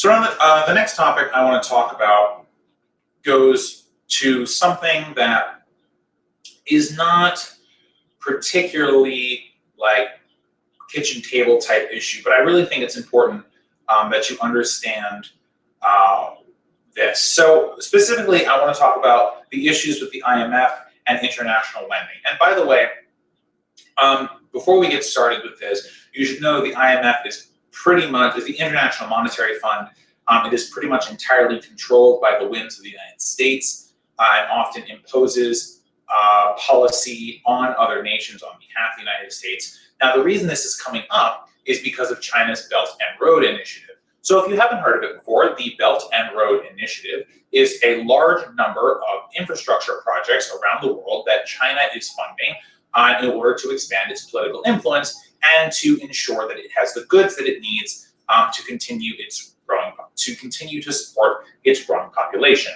So on the next topic I want to talk about goes to something that is not particularly like kitchen table type issue, but I really think it's important that you understand this. So specifically, I want to talk about the issues with the IMF and international lending. And by the way, before we get started with this, you should know the IMF is the International Monetary Fund. It is pretty much entirely controlled by the whims of the United States and often imposes policy on other nations on behalf of the United States. Now, the reason this is coming up is because of China's Belt and Road Initiative. So if you haven't heard of it before, the Belt and Road Initiative is a large number of infrastructure projects around the world that China is funding in order to expand its political influence and to ensure that it has the goods that it needs to continue to support its growing population.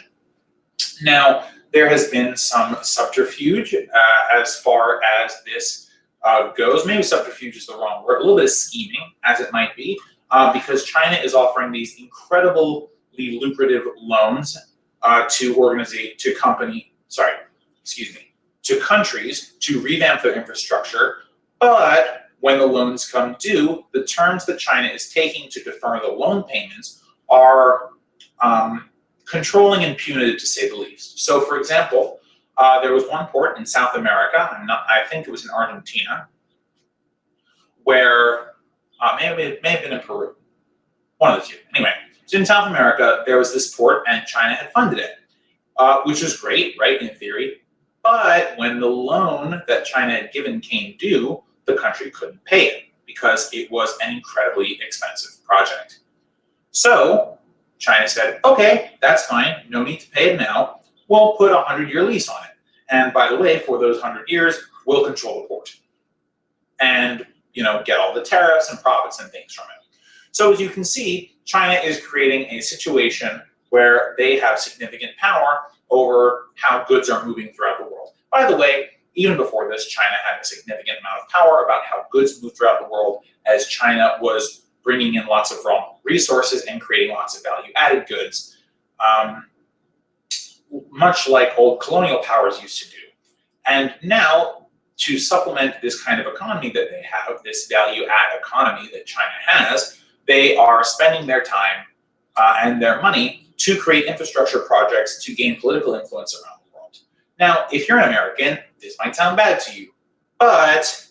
Now, there has been some subterfuge as far as this goes. Maybe subterfuge is the wrong word, a little bit of scheming, as it might be, because China is offering these incredibly lucrative loans to countries to revamp their infrastructure. But when the loans come due, the terms that China is taking to defer the loan payments are controlling and punitive, to say the least. So, for example, there was one port in South America, I think it was in Argentina, where it may have been in Peru, one of the two. Anyway, so in South America, there was this port, and China had funded it, which was great, right, in theory. But when the loan that China had given came due, the country couldn't pay it because it was an incredibly expensive project. So China said, okay, that's fine, no need to pay it now. We'll put a 100-year lease on it. And by the way, for those 100 years, we'll control the port and get all the tariffs and profits and things from it. So as you can see, China is creating a situation where they have significant power over how goods are moving throughout the world. By the way, even before this, China had a significant amount of power about how goods move throughout the world, as China was bringing in lots of raw resources and creating lots of value-added goods, much like old colonial powers used to do. And now, to supplement this kind of economy that they have, this value-add economy that China has, they are spending their time and their money to create infrastructure projects to gain political influence around the world. Now, if you're an American, this might sound bad to you, but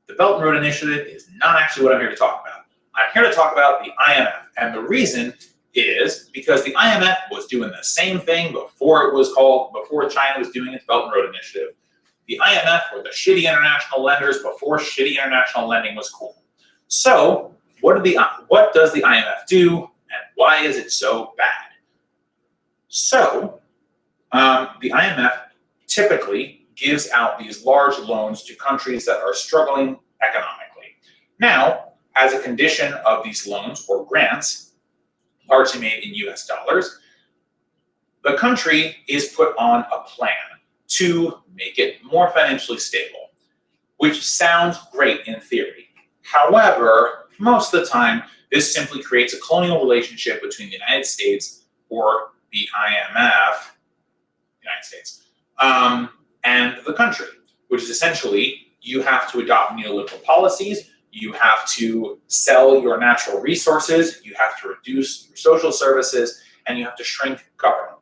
the Belt and Road Initiative is not actually what I'm here to talk about. I'm here to talk about the IMF, and the reason is because the IMF was doing the same thing before China was doing its Belt and Road Initiative. The IMF were the shitty international lenders before shitty international lending was cool. So, what does the IMF do, and why is it so bad? So, the IMF typically gives out these large loans to countries that are struggling economically. Now, as a condition of these loans or grants, largely made in US dollars, the country is put on a plan to make it more financially stable, which sounds great in theory. However, most of the time, this simply creates a colonial relationship between the United States or the IMF, United States, and the country, which is essentially you have to adopt neoliberal policies, you have to sell your natural resources, you have to reduce your social services, and you have to shrink government.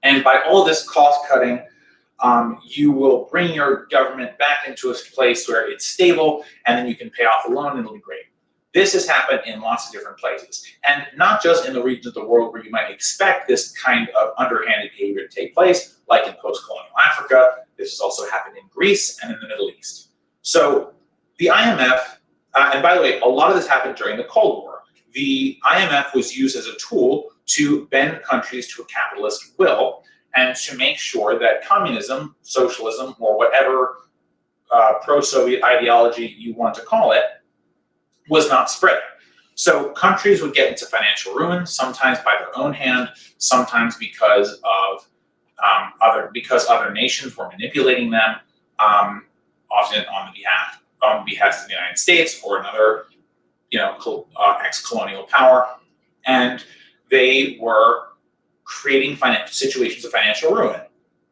And by all this cost cutting, you will bring your government back into a place where it's stable, and then you can pay off the loan and it'll be great. This has happened in lots of different places, and not just in the regions of the world where you might expect this kind of underhanded behavior to take place, like in post-colonial Africa. This has also happened in Greece and in the Middle East. So the IMF, and by the way, a lot of this happened during the Cold War. The IMF was used as a tool to bend countries to a capitalist will and to make sure that communism, socialism, or whatever pro-Soviet ideology you want to call it, was not spread. So countries would get into financial ruin, sometimes by their own hand, sometimes because of other nations were manipulating them, often on the behest of the United States or another, ex-colonial power. and they were creating situations of financial ruin.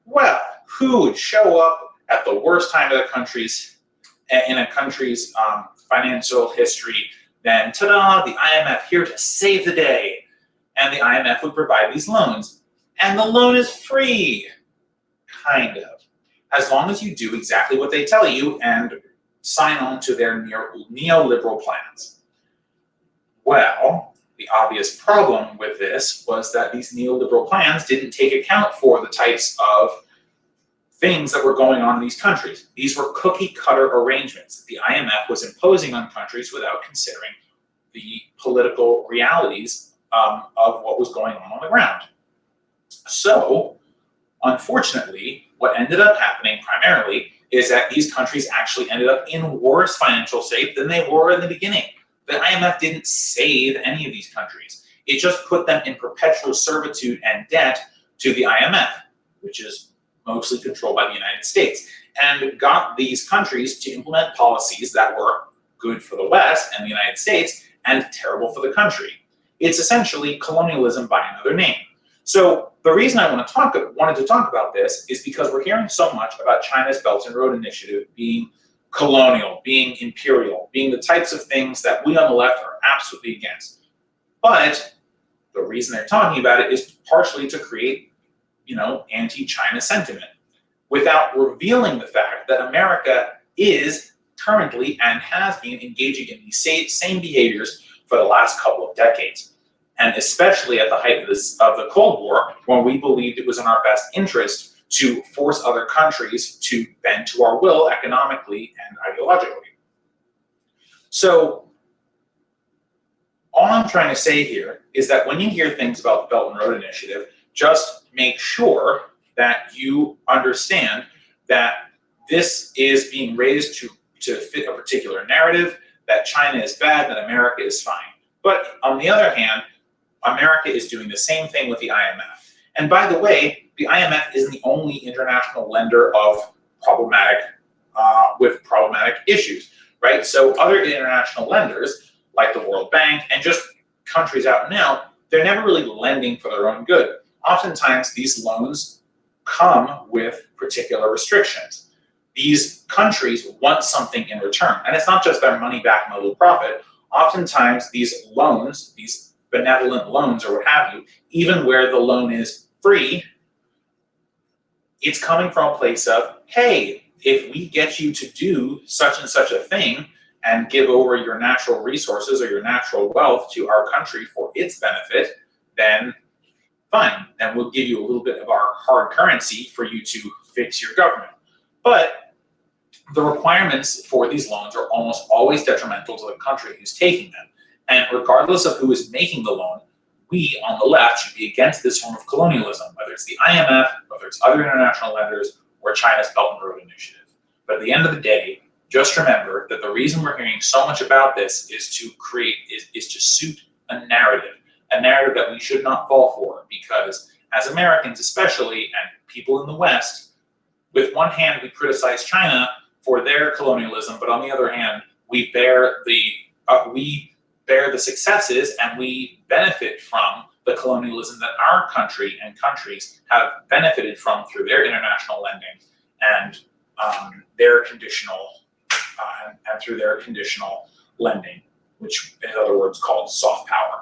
Well, who would show up at the worst time of in a country's financial history than, ta-da, the IMF here to save the day. And the IMF would provide these loans. And the loan is free, kind of, as long as you do exactly what they tell you and sign on to their neoliberal plans. Well, the obvious problem with this was that these neoliberal plans didn't take account for the types of things that were going on in these countries. These were cookie-cutter arrangements that the IMF was imposing on countries without considering the political realities of what was going on the ground. So, unfortunately, what ended up happening primarily is that these countries actually ended up in worse financial shape than they were in the beginning. The IMF didn't save any of these countries. It just put them in perpetual servitude and debt to the IMF, which is mostly controlled by the United States, and got these countries to implement policies that were good for the West and the United States and terrible for the country. It's essentially colonialism by another name. So the reason I wanted to talk about this is because we're hearing so much about China's Belt and Road Initiative being colonial, being imperial, being the types of things that we on the left are absolutely against. But the reason they're talking about it is partially to create, anti-China sentiment, without revealing the fact that America is currently and has been engaging in these same behaviors for the last couple of decades. And especially at the height of the Cold War, when we believed it was in our best interest to force other countries to bend to our will economically and ideologically. So all I'm trying to say here is that when you hear things about the Belt and Road Initiative, just make sure that you understand that this is being raised to fit a particular narrative, that China is bad, that America is fine. But on the other hand, America is doing the same thing with the IMF. And by the way, the IMF isn't the only international lender of problematic issues, right? So other international lenders, like the World Bank and just countries out and out, they're never really lending for their own good. Oftentimes, these loans come with particular restrictions. These countries want something in return, and it's not just their money back and a little profit. Oftentimes, these loans, these benevolent loans or what have you, even where the loan is free, it's coming from a place of, hey, if we get you to do such and such a thing and give over your natural resources or your natural wealth to our country for its benefit, then fine, then we'll give you a little bit of our hard currency for you to fix your government. But the requirements for these loans are almost always detrimental to the country who's taking them. And regardless of who is making the loan, we on the left should be against this form of colonialism, whether it's the IMF, whether it's other international lenders, or China's Belt and Road Initiative. But at the end of the day, just remember that the reason we're hearing so much about this is to suit a narrative that we should not fall for, because as Americans especially, and people in the West, with one hand we criticize China for their colonialism, but on the other hand, we bear the successes and we benefit from the colonialism that our country and countries have benefited from through their international lending and through their conditional lending, which in other words called soft power.